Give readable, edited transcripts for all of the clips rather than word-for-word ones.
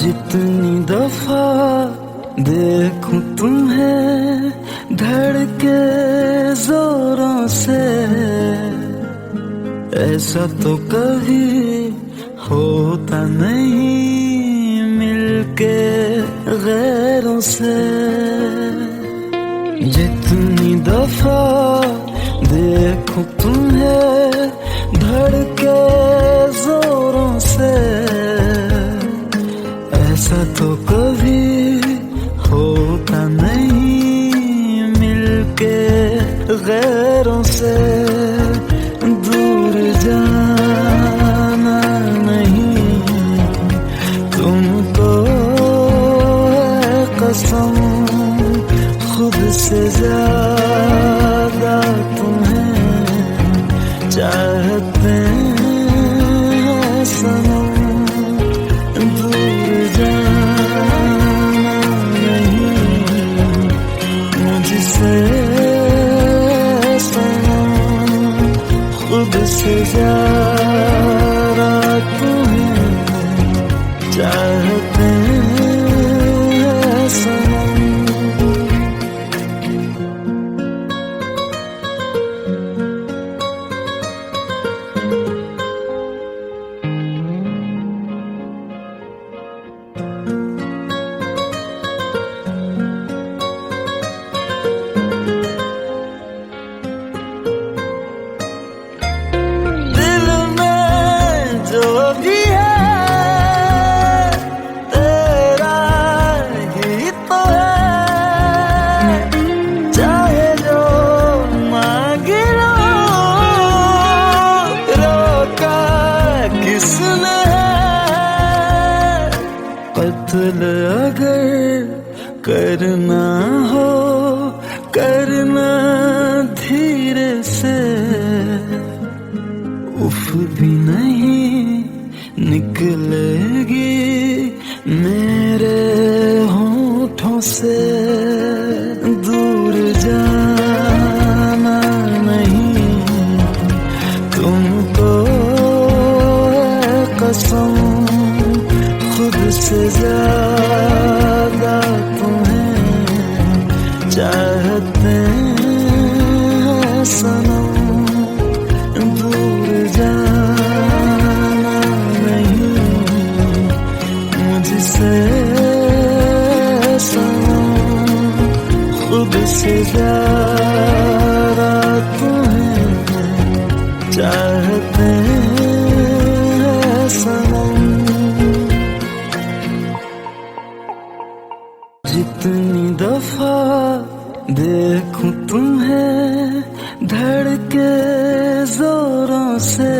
जितनी दफा देखूं तुम्हें धड़के जोरों से, ऐसा तो कभी होता नहीं मिलके गैरों से। जितनी दफा देखूं तुम्हें धड़के जोरों से, ऐसा तो कभी होता नहीं मिलके गैरों से। दूर जाना नहीं तुमको है कसम, खुद से ज्यादा तुम्हें चाहते हैं सनम। दूर जाना नहीं मुझसे सनम, खुद से ज्यादा तुम्हें चाहते हैं सनम। कत्ल अगर करना हो करना धीरे से, उफ भी नहीं निकलेगी मेरे होठों से। दूर जाना नहीं तुमको है कसम, खुद से ज्यादा तुम्हें चाहते हैं सनम। दूर जाना नहीं मुझसे सनम, खुद से ज्यादा तुम्हें चाहते हैं सनम। जितनी दफा देखूं तुम्हें धड़के जोरों से,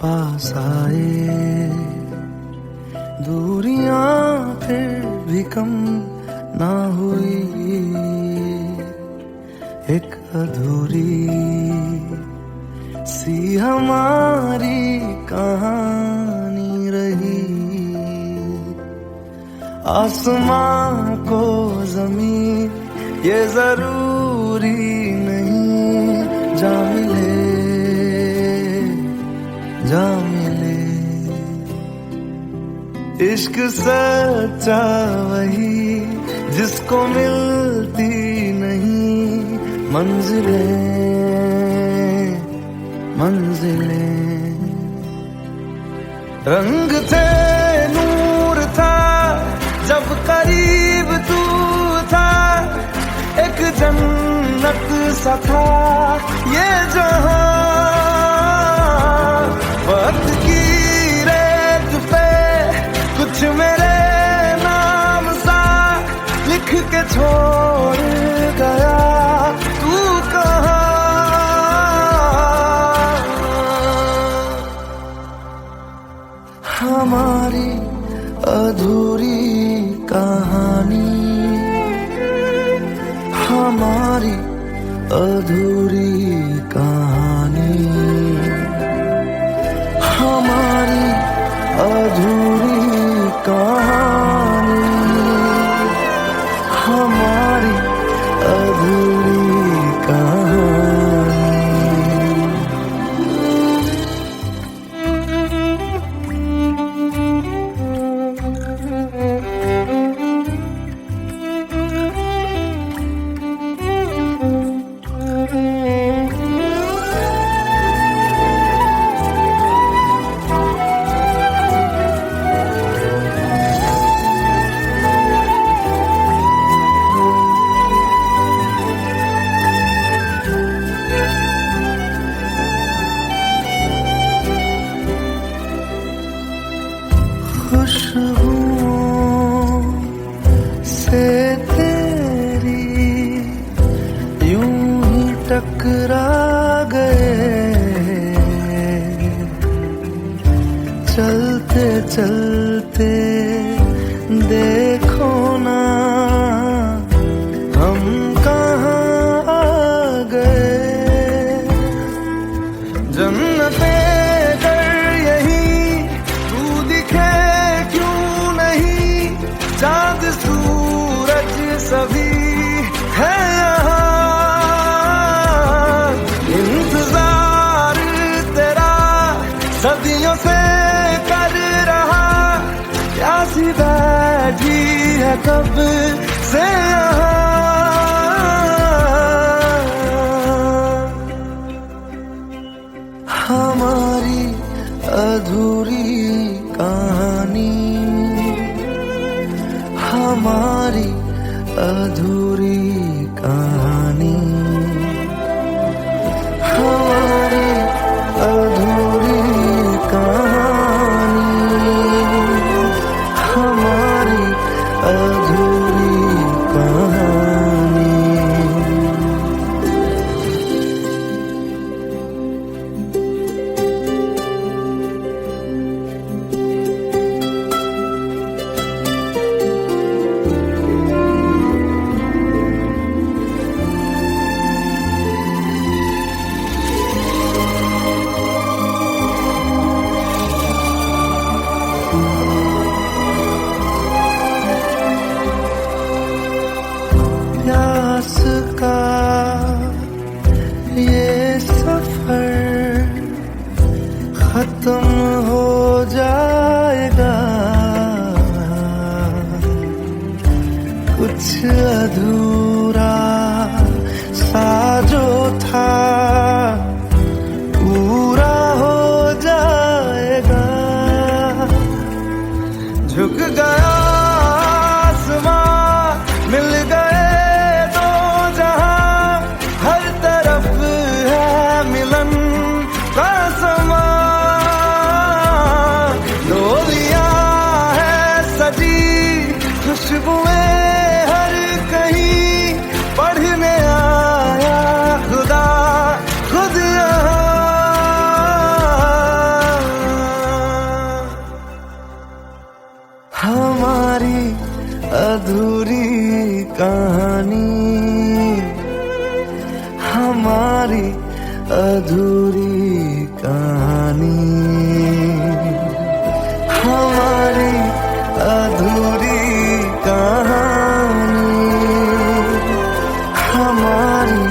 पास आए दूरियां फिर भी कम ना हुई, एक अधूरी सी हमारी कहानी रही। आसमां को जमीन ये जरूरी नहीं, जा मिले जा मिले। इश्क सच्चा वही जिसको मिलती नहीं मंजिलें मंजिलें। रंग थे नूर था जब करीब तू था, एक जन्नत सा था ये जहां। वक्त की रेत पे कुछ मेरे नाम सा लिख के छोड़ हमारी अधूरी कहानी, हमारी अधूरी कहानी, हमारी अधूरी कहानी, हमारी अधूरी कहानी। खुशबुओं से तेरी यूं ही टकरा गए, चलते चलते देखो ना हम कहाँ आ गए। जन्नते चांद सूरज सभी है यहाँ, इंतजार तेरा सदियों से कर रहा, प्यासी बैठी है कब से यहाँ। हमारी अधूरी कहानी, हमारी अधूरी कहानी, हमारी अधूरी कहानी, हमारी अधूरी कहानी। प्यास का ये सफर खत्म हो जाएगा, कुछ अधूरा सा जो था पूरा हो जाएगा। झुक गया आसमां, मिल गए दो जहां, हर तरफ है मिलन का समा। डोलियां है सजी, खुशबुएं हर कहीं, पढ़ने आया खुदा खुद यहाँ। हमारी अधूरी कहानी, हमारी अधूरी कहानी, हमारी अधूरी कहानी, हमारी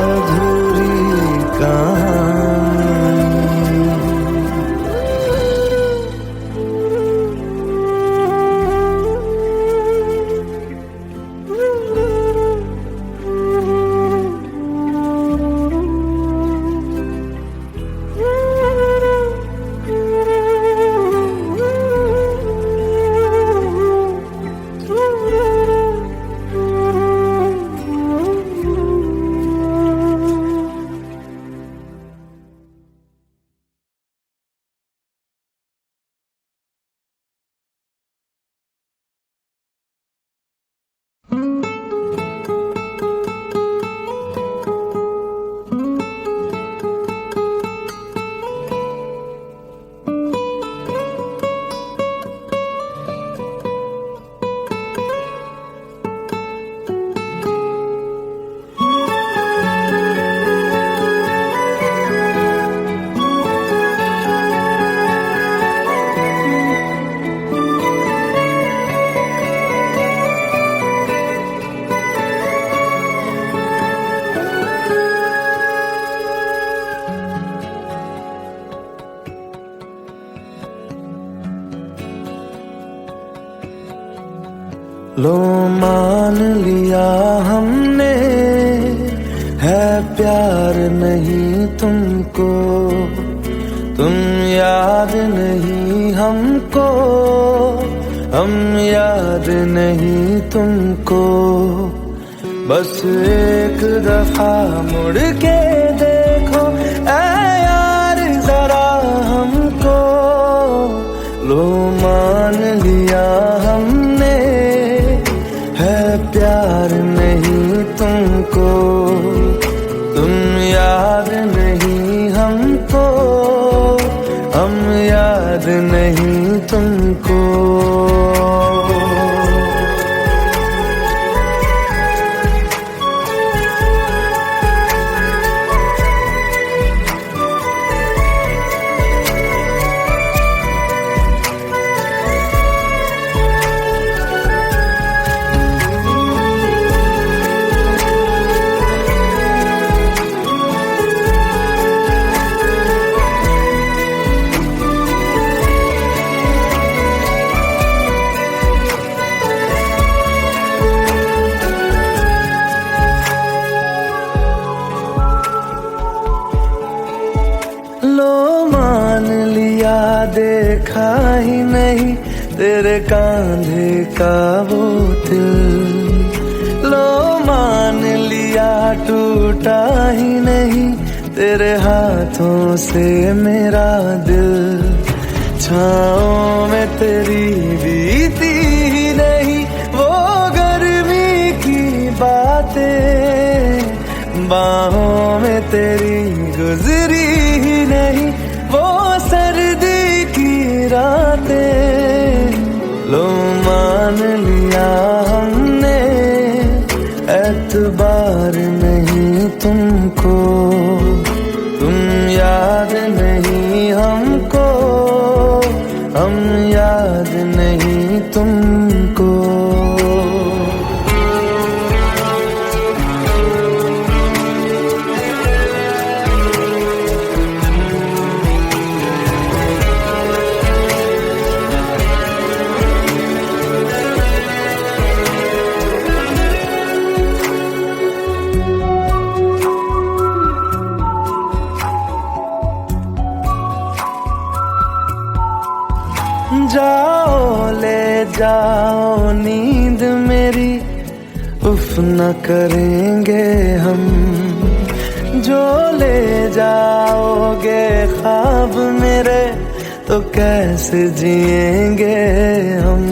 अधूरी कहानी। लो मान लिया हमने, है प्यार नहीं तुमको, तुम याद नहीं हमको, हम याद नहीं तुमको। बस एक दफा मुड़ के देखो ऐ यार जरा हमको, लो मान लिया हमने, है प्यार नहीं तुमको, तुम याद नहीं हमको, हम याद नहीं तुमको। लो मान लिया देखा ही नहीं तेरे कांधे का वो दिल, लो मान लिया टूटा ही नहीं तेरे हाथों से मेरा दिल। छाँव में तेरी बीती ही नहीं वो गर्मी की बातें, बाहों में तेरी गुजरी ही नहीं वो सर्दी की रातें। लो मान लिया हमने, एतबार नहीं तुमको, तुम याद नहीं हमको, हम याद नहीं तुमको। जाओ ले जाओ नींद मेरी, उफ न करेंगे हम, जो ले जाओगे ख्वाब मेरे तो कैसे जिएंगे हम।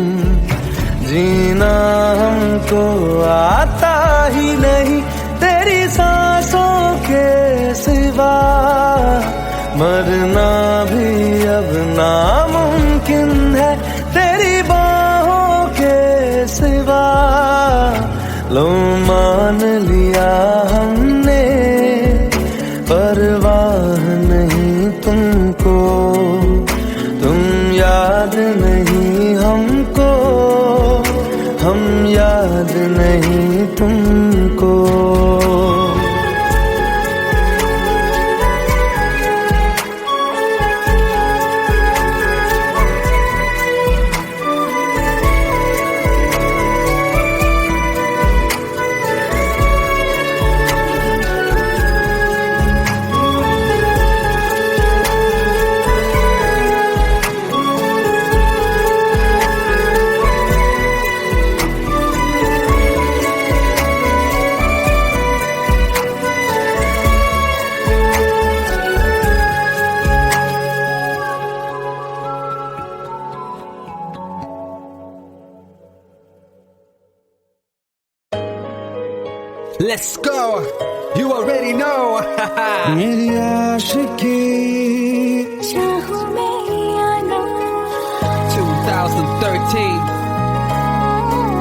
जीना हमको आता ही नहीं तेरी सांसों के सिवा, मरना भी अब नामुमकिन है तेरी बाहों के सिवा। लो मान लिया हमने, परवाह नहीं तुमको, तुम याद नहीं हमको, हम याद नहीं तुमको। Let's go. You already know. मेरी आशिकी 2013.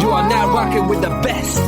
You are now rocking with the best.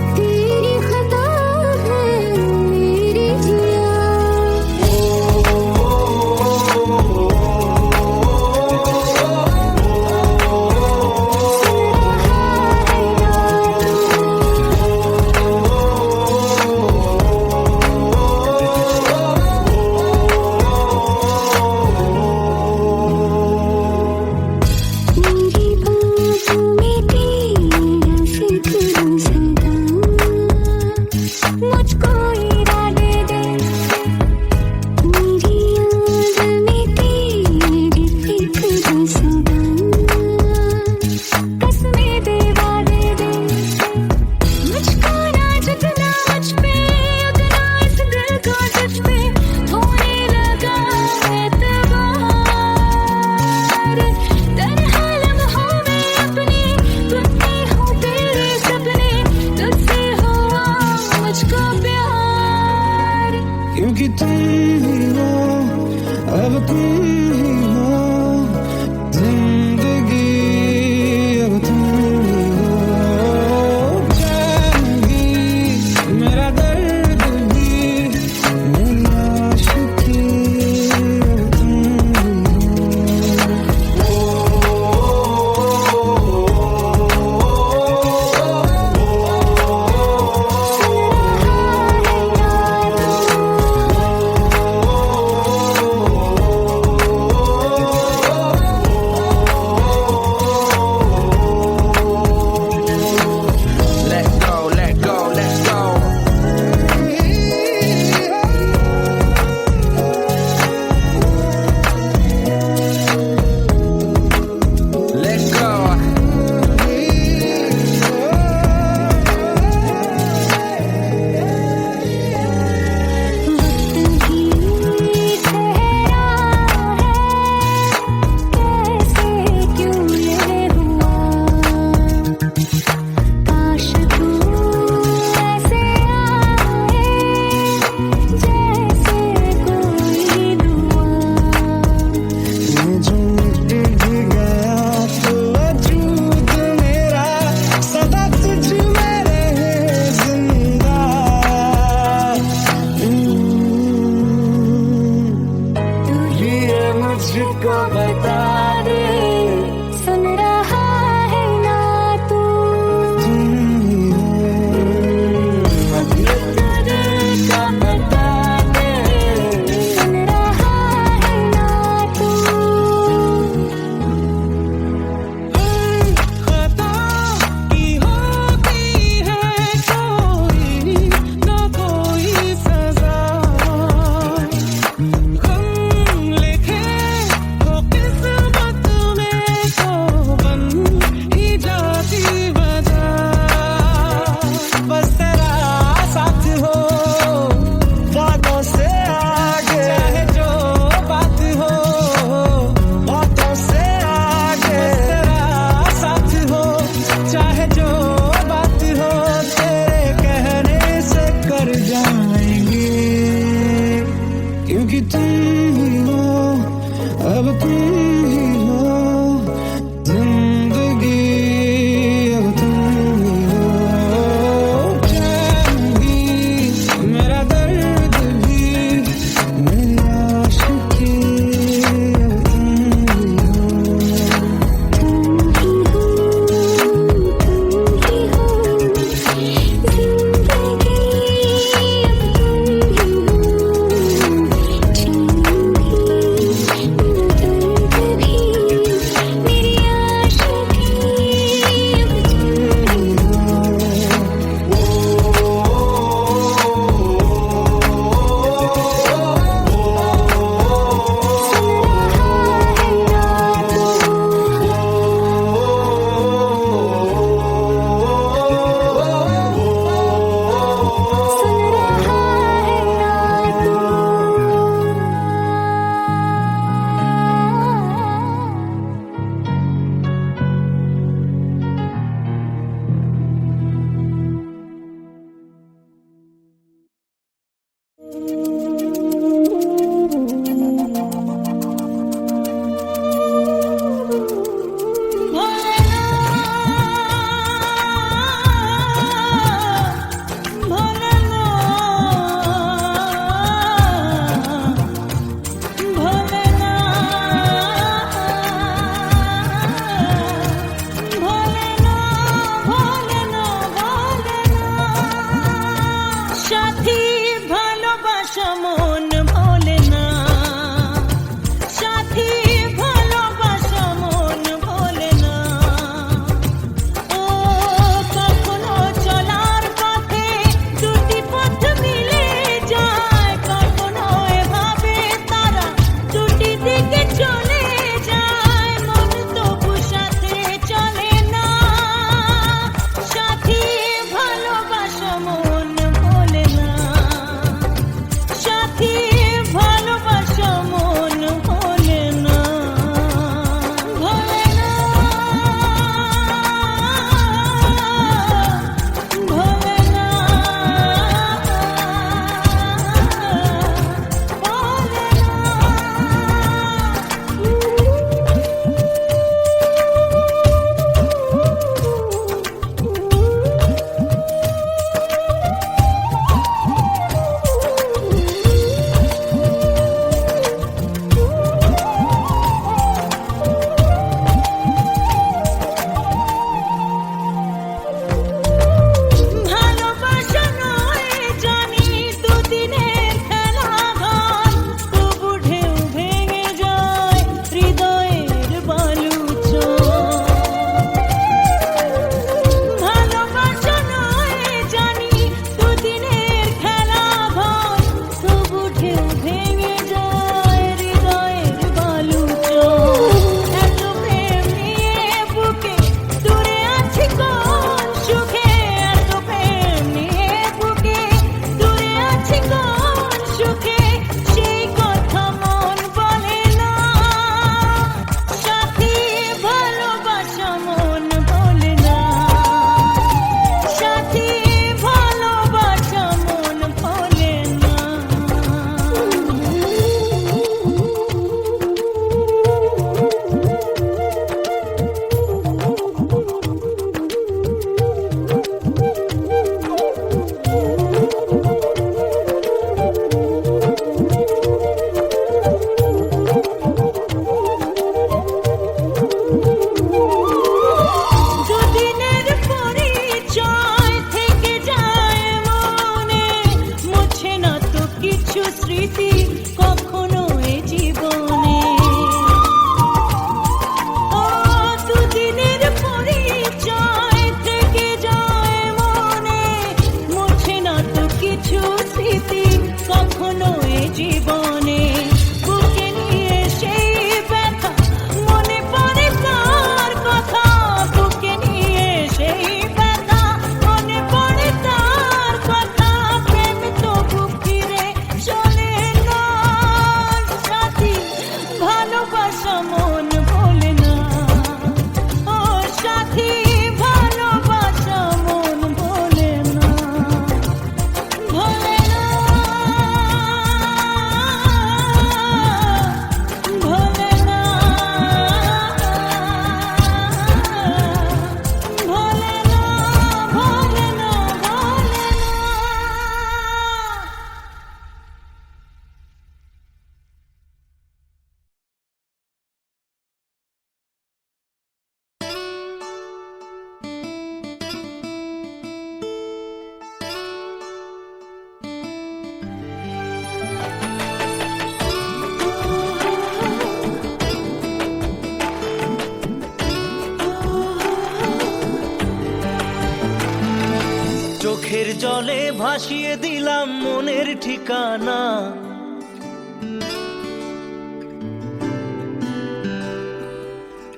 চোখের জলে ভাসিয়ে দিলাম মনের ঠিকানা,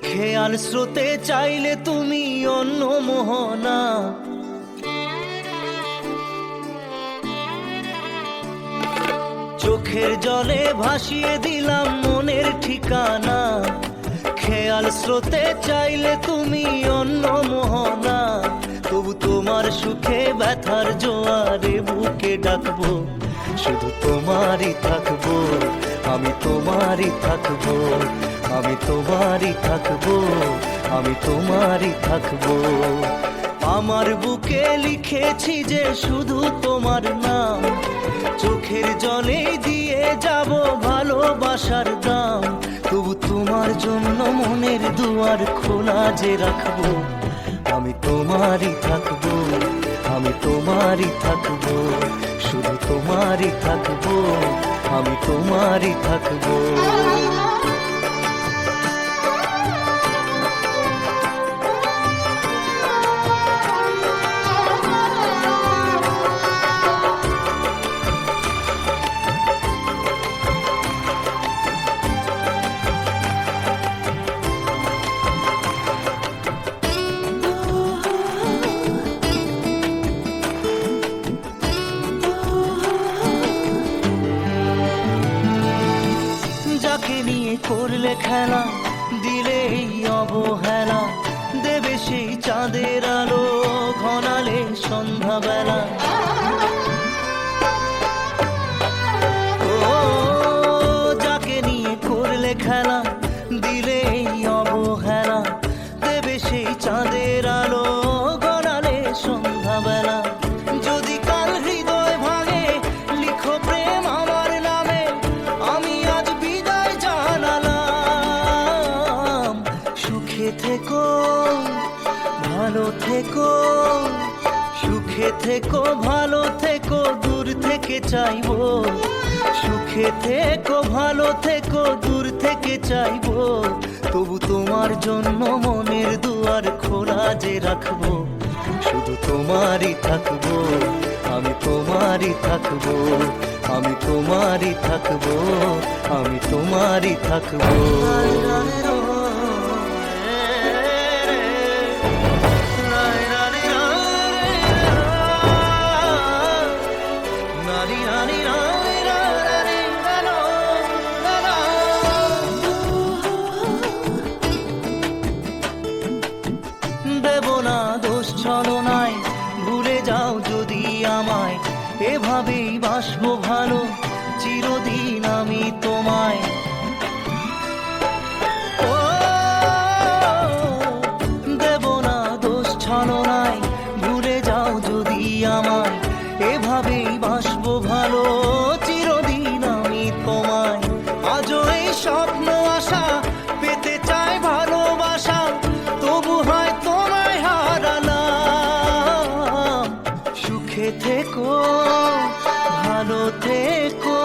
খেয়াল স্রোতে চাইলে তুমি অন্য মোহনা। চোখের জলে ভাসিয়ে দিলাম মনের ঠিকানা, খেয়াল স্রোতে চাইলে তুমি অন্য মোহনা। তবু তোমার সুখে ব্যথার জোয়ারে বুকে ডাকবো, শুধু তোমারই থাকবো, আমি তোমারই থাকবো, আমি তোমারই থাকবো, আমি তোমারই থাকবো। আমার বুকে লিখেছি যে শুধু তোমার নাম, চোখের জলে দিয়ে যাব ভালোবাসার দাম। তবু তোমার জন্য মনের দুয়ার খোলা যে রাখবো, আমি তোমারই থাকবো, আমি তোমারই থাকবো, শুধু তোমারই থাকবো, আমি তোমারই থাকবো। করলে খেলা, দিলে এই অবহেলা, দেবে সেই চাঁদের আলো ঘনালে সন্ধ্যাবেলা। ও যাকে নিয়ে করলে খেলা, দিলে এই অবহেলা, দেবে সেই চাঁদের আলো ঘনালে সন্ধ্যাবেলা। যদি কাল হৃদয় ভাঙে লিখো প্রেম আমার নামে, আমি আজ বিদায় জানালাম। সুখে থেকো ভালো থেকো, সুখে থেকো ভালো থেকো, দূর থেকে চাইবো। সুখে থেকো ভালো থেকো, দূর থেকে চাইবো। তবু তোমার জন্য মনের দুয়ার খোলা যে রাখবো, শুধু তোমারই থাকবো, আমি তোমারই থাকবো, আমি তোমারই থাকবো, আমি তোমারই থাকবো। দেব না দোষ ছলনায়, ভুলে যাও যদি আমায়, এভাবেই বাসবো ভালো চিরদিন আমি তোমায়। ও দেব না দোষ ছলনায়, ভুলে যাও যদি আমায়, এভাবেই বাসবো ভালো চিরদিন আমি তোমায়। আজও এই স্বপ্ন আশা পেতে চাই ভালোবাসা, তবু হয় তোমায় হারালাম। সুখে থেকো ভালো থেকো,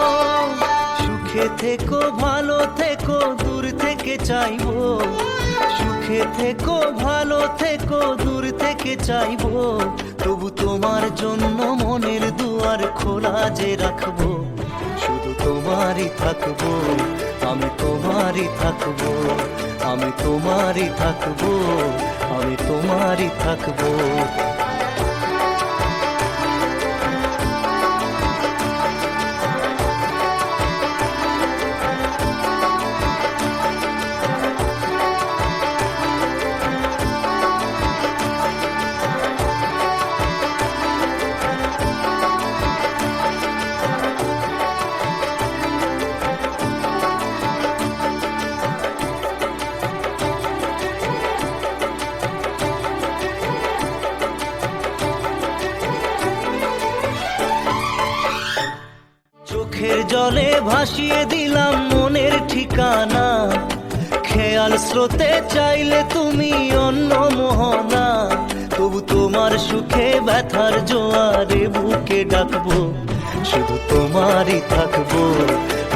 সুখে থেকো ভালো থেকো, দূর থেকে চাইবো। সুখে থেকো ভালো থেকো, দূর থেকে চাইবো। তবু তোমার জন্য মনের দুয়ার খোলা যে রাখবো, শুধু তোমারই থাকবো, আমি তোমারই থাকবো, আমি তোমারই থাকবো, আমি তোমারই থাকবো। চোখের জলে ভাসিয়ে দিলাম মনের ঠিকানা, খেয়াল স্রোতে চাইলে তুমি অন্য মোহনা। তবু তোমার সুখে ব্যথার জোয়ারে বুকে ডাকবো, শুধু তোমারই থাকবো,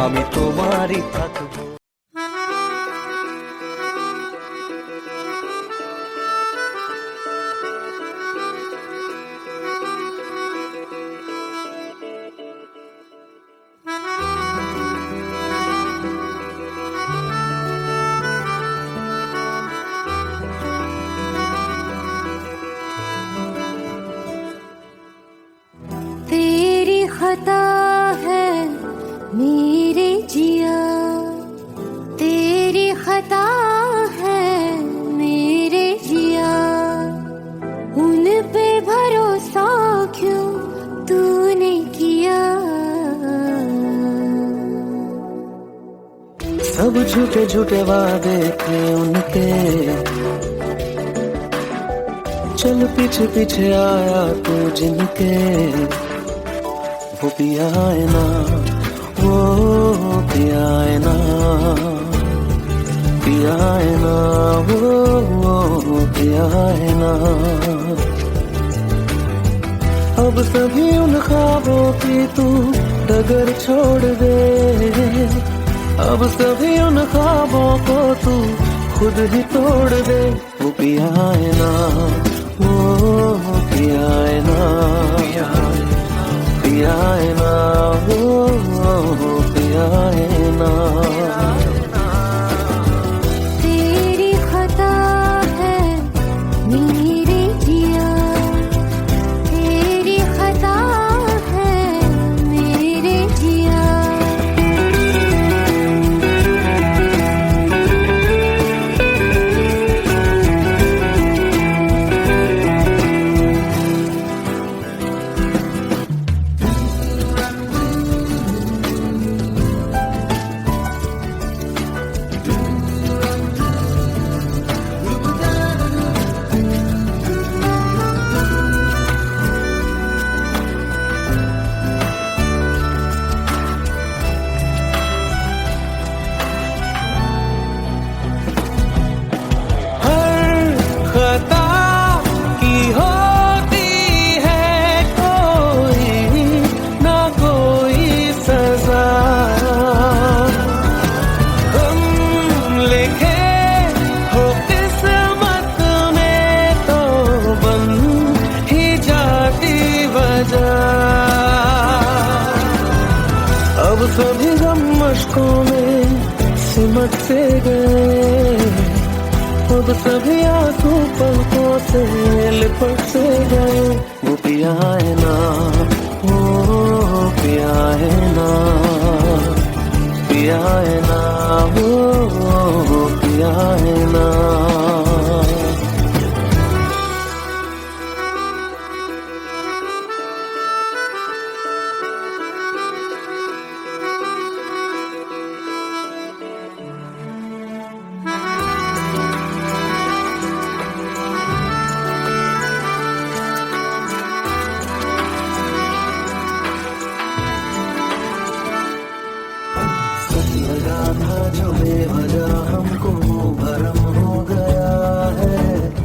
আমি তোমারই থাকবো। खता है मेरे जिया, तेरी खता है मेरे जिया, उन पे भरोसा क्यों तूने किया। सब झूठे झूठे वादे थे उनके, चल पीछे पीछे आया तू जिनके, वो पिया है ना, वो पिया है ना, पिया है ना, वो पिया है ना। अब सभी उन ख्वाबों की तू डगर छोड़ दे, अब सभी उन ख्वाबों को तू खुद ही तोड़ दे। वो पिया है ना, वो पिया है ना, पिया है ना, वो पिया है ना। तेरी खता है मेरे जिया, तेरी खता है मेरे जिया। अब सभी गम मशकों में सिमट से गए, अब सभी आंसू पलकों से लिपट से गए। वो पिया है ना, वो पिया है ना, पिया है ना, वो पिया है ना। लगा था जो बेवजह हमको भरम हो गया है,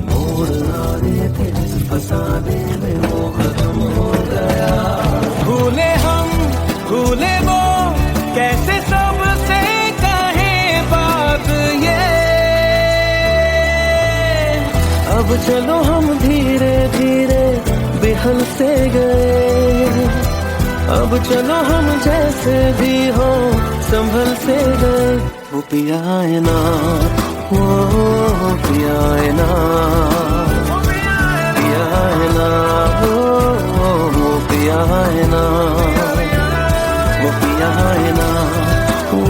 मोड़ ना देते जिस फसाने में वो खत्म हो गया। भूले हम भूले वो कैसे सबसे कहे बात ये, अब चलो हम धीरे धीरे बेहल से गए, अब चलो हम जैसे भी हो संभल से गए। वो पिया है ना, वो पिया है ना, पिया है ना, वो पिया है ना, वो पिया है ना, वो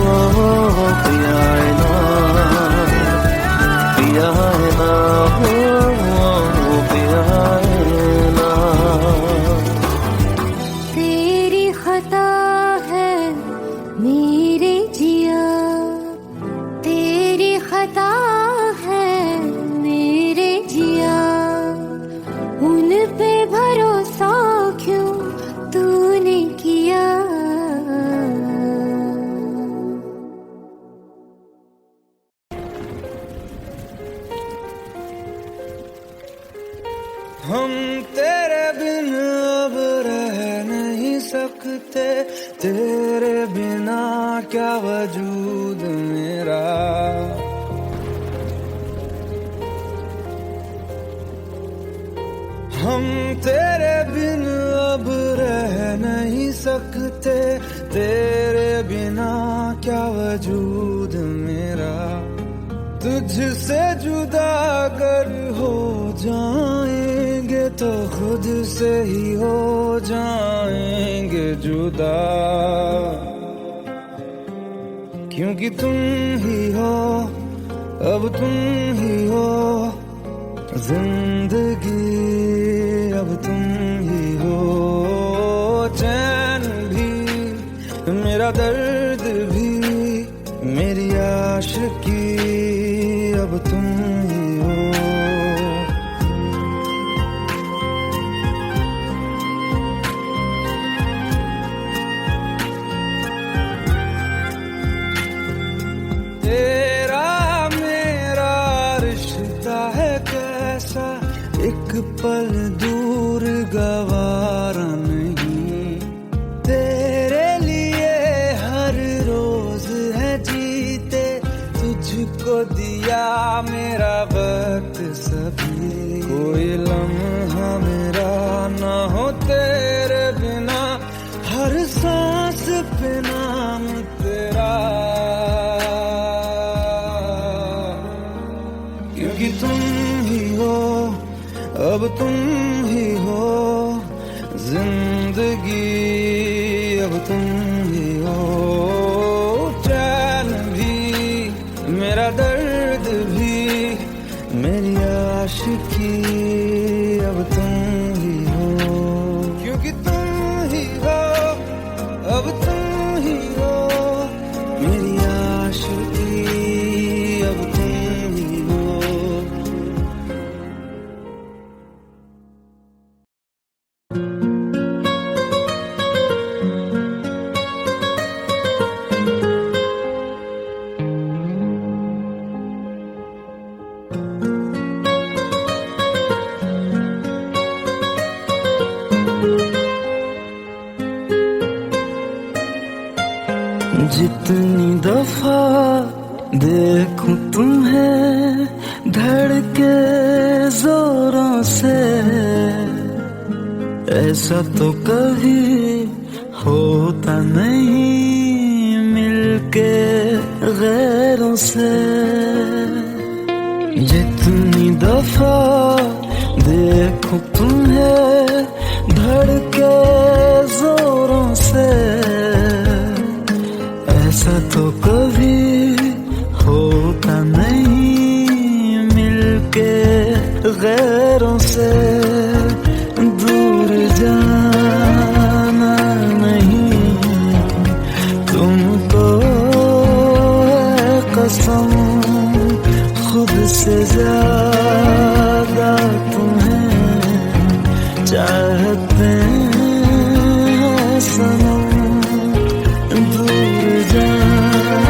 पिया है ना, पिया है ना, वो पिया है ना। तेरी खता है मेरे जिया, तेरी खता है मेरे जिया, उन पे भरोसा क्यों तूने किया। हम तेरे बिन अब रह नहीं सकते, तेरे बिना क्या वजूद मेरा। हम तेरे बिन अब रह नहीं सकते, तेरे बिना क्या वजूद मेरा। तुझसे जुदा अगर हो जाएंगे तो खुद से ही हो जाएंगे जुदा, क्योंकि तुम ही हो, अब तुम ही हो जिंदगी, अब तुम ही हो। चैन भी मेरा दर्द भी मेरी आशिकी, अब तुम ही हो। तेरा मेरा रिश्ता है कैसा, एक पल दूर गवारा नहीं। तेरे लिए हर रोज है जीते, तुझको दिया मेरा वक्त सभी। कोई लम्हा मेरा ना हो तेरे बिना, हर सांस पे नाम तेरा, क्योंकि तुम ही हो, अब तुम ही हो जिंदगी, अब तुम ही हो। चैन भी मेरा दर्द भी मेरी आशिकी, अब तुम ही हो, क्योंकि तुम ही हो, अब तुम ही हो मेरी आशिकी, अब तुम ही हो। जितनी दफा देखूं तुम्हें धड़के जोरों से, ऐसा तो कभी होता नहीं मिलके गैरों से। जितनी दफा देखूं तुम्हें धड़के जोरों से, ऐसा तो कभी होता नहीं मिलके गैरों से। दूर जाना नहीं तुमको है कसम, खुद से ज्यादा तुम्हें चाहते हैं सनम। दूर जाना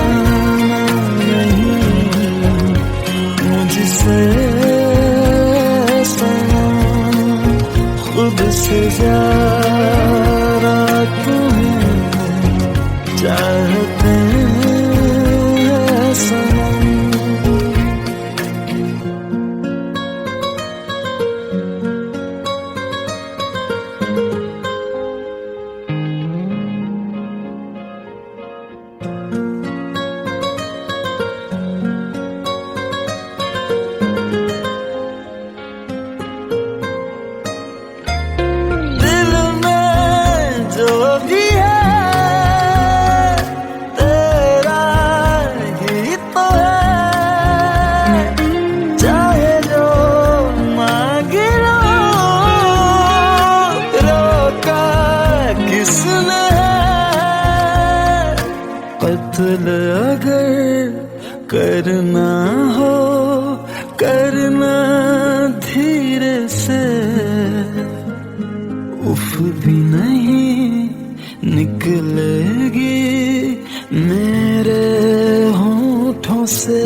नहीं मुझसे सनम, खुद से ज्यादा तुम्हें चाहते हैं सनम। कत्ल अगर करना हो करना धीरे से, उफ भी नहीं निकलेगी मेरे होठों से।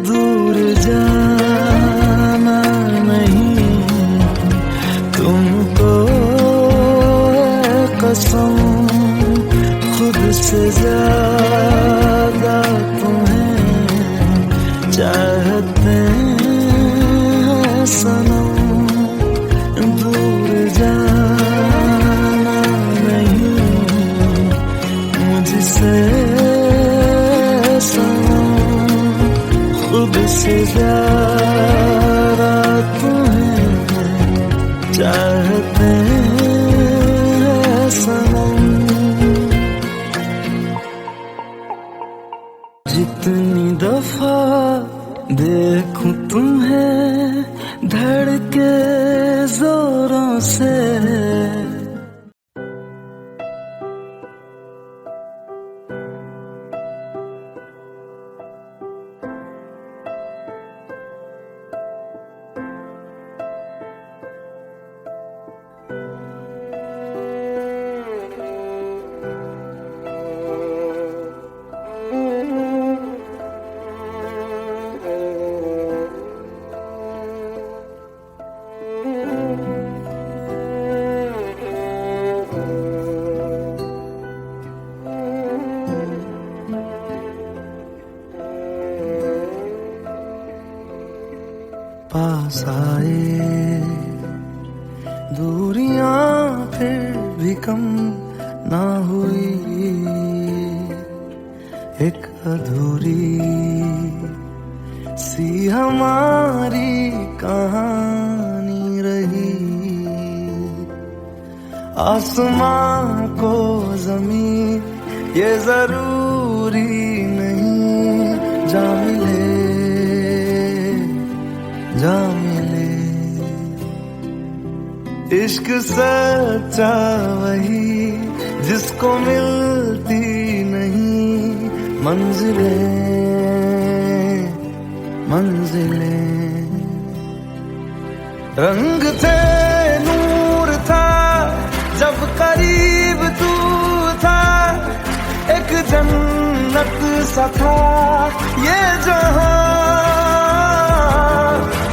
दूर जाना नहीं तुमको है कसम, खुद से ज्यादा तुम्हें चाहते हैं सनम। दूर जा चाहते हैं सनम। जितनी दफा देखूं तुम्हें धड़के जोरों से, पास आए दूरियां फिर भी कम ना हुई, एक अधूरी सी हमारी कहानी रही। आसमां को ज़मीन ये जरूरी नहीं, जा मिले जा मिले। इश्क सच्चा वही जिसको मिलती नहीं मंजिलें मंजिलें। रंग थे नूर था जब करीब तू था, एक जन्नत सा था ये जहां।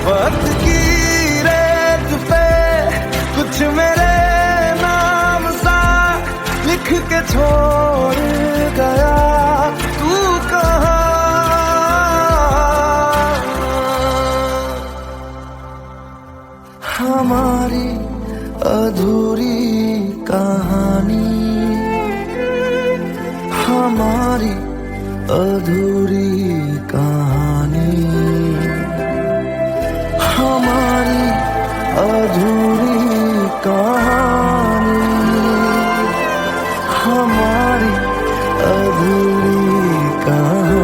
वक्त की रेत पे कुछ मेरे नाम सा लिख के छोड़ गया तू कहाँ। हमारी अधूरी कहानी, हमारी अधूरी कहानी, हमारी अधूरी कहानी, हमारी अधूरी कहानी।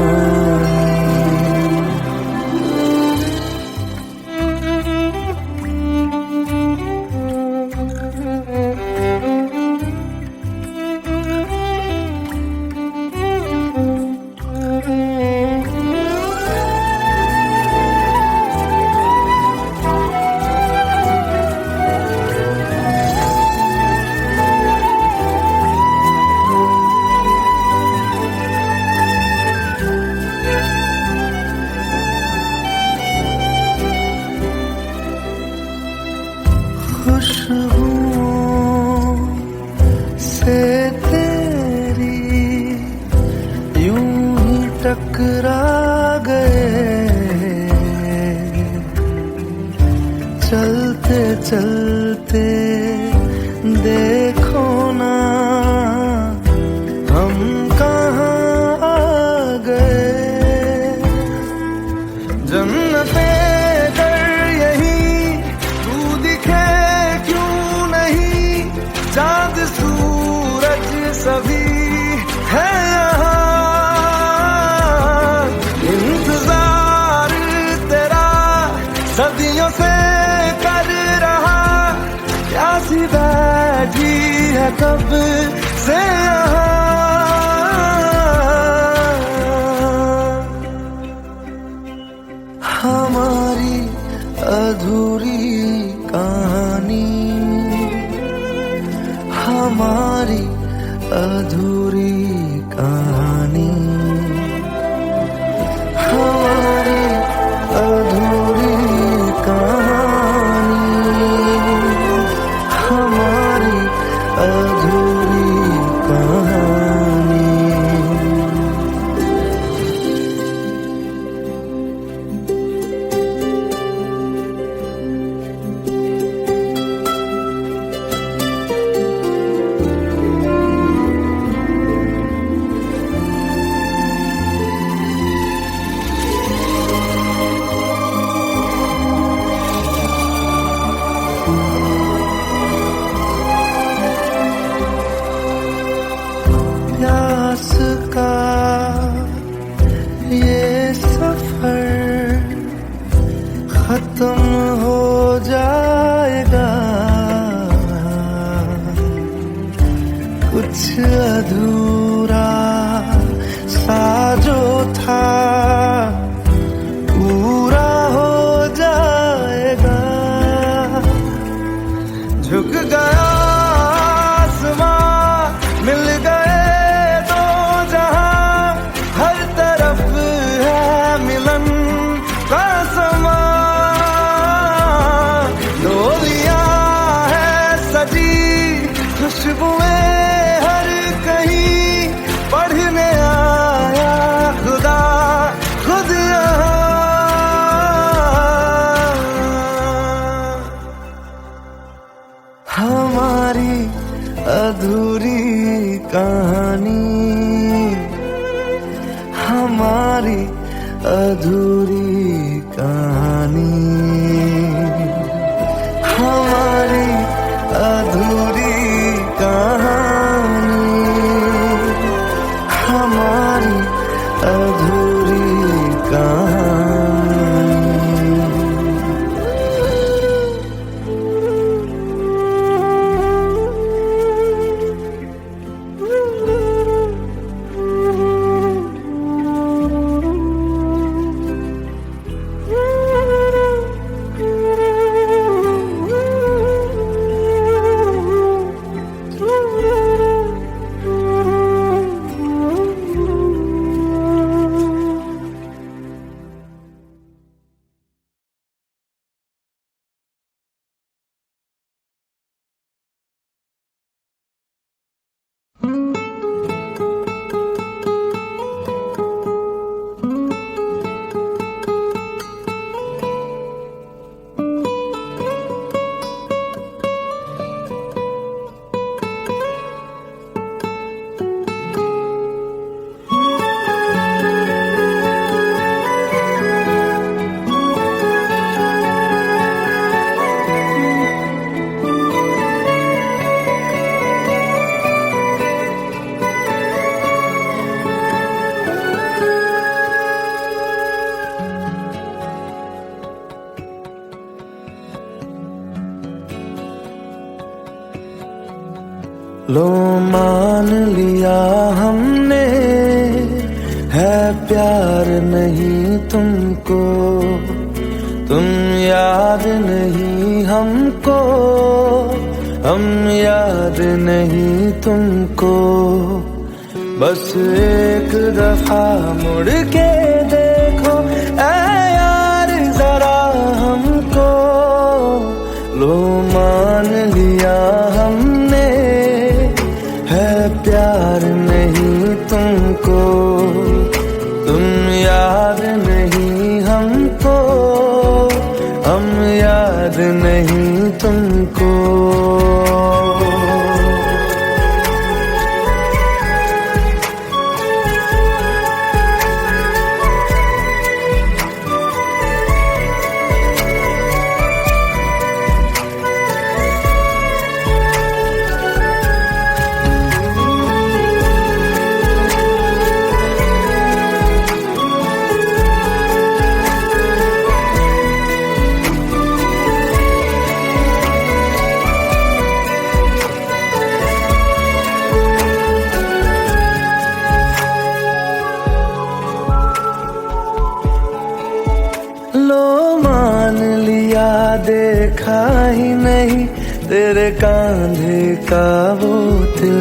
खुशबुओं से तेरी यूं ही टकरा गए, चलते चलते देखो ना हम कहाँ आ गए। जन्नते चाँद सूरज सभी है यहाँ, इंतजार तेरा सदियों से कर रहा, प्यासी बैठी है कब से यहाँ। हमारी अधूरी कहानी, हमारी अधूरी कहानी, हमारी अधूरी कहानी, हमारी अधूरी कहानी। जाएगा, कुछ अधूरा सा जो था पूरा हो जाएगा। झुक गया आसमां, मिल गए दो जहां, हर तरफ है मिलन का समा। डोलियां है सजी, खुशबुएं हर कहीं, पढ़ने आया खुदा खुद यहाँ। हमारी अधूरी कहानी, हमारी अधूरी कहानी, हमारी अधूरी कहानी, हमारी अधूरी कहानी। लो मान लिया हमने, है प्यार नहीं तुमको, तुम याद नहीं हमको, हम याद नहीं तुमको। बस एक दफा मुड़ के देखो ऐ यार जरा हमको। लो मान लिया हमने, है प्यार नहीं तुमको, तुम याद नहीं हमको, हम याद नहीं तुमको। देखा ही नहीं तेरे कांधे का वो दिल।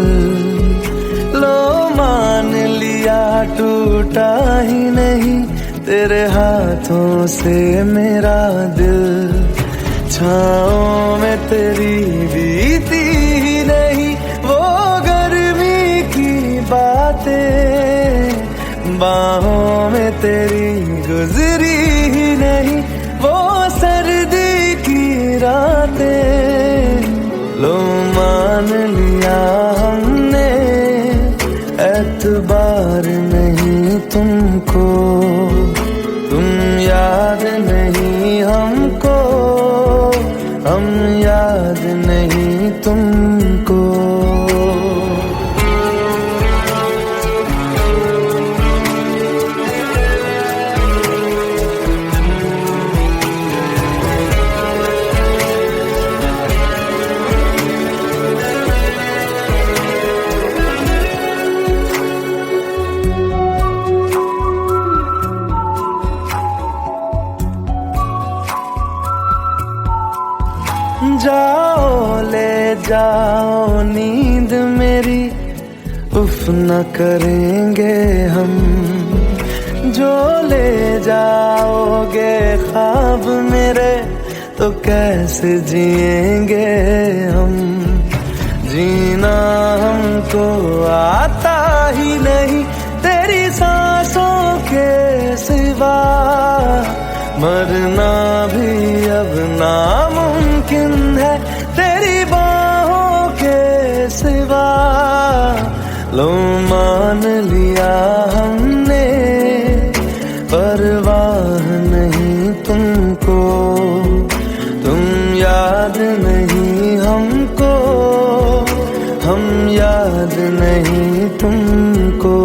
लो मान लिया टूटा ही नहीं तेरे हाथों से मेरा दिल। छाँव में तेरी बीती ही नहीं वो गर्मी की बातें, बाहों में तेरी गुजरी ही नहीं वो सर्दी की रातें। लो मान लिया हमने एतबार नहीं तुमको, तुम याद नहीं हमको, हम याद नहीं तुमको। जाओ ले जाओ नींद मेरी, उफ न करेंगे हम। जो ले जाओगे ख्वाब मेरे, तो कैसे जिएंगे हम। जीना हमको आता ही नहीं तेरी सांसों के सिवा, मरना भी अब नामुमकिन है तेरी बाहों के सिवा। लो मान लिया हमने, परवाह नहीं तुमको, तुम याद नहीं हमको, हम याद नहीं तुमको।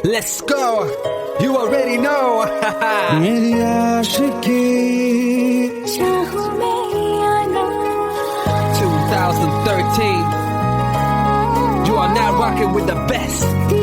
Let's go. You already know. मेरी आशिकी 2013. You are now rocking with the best.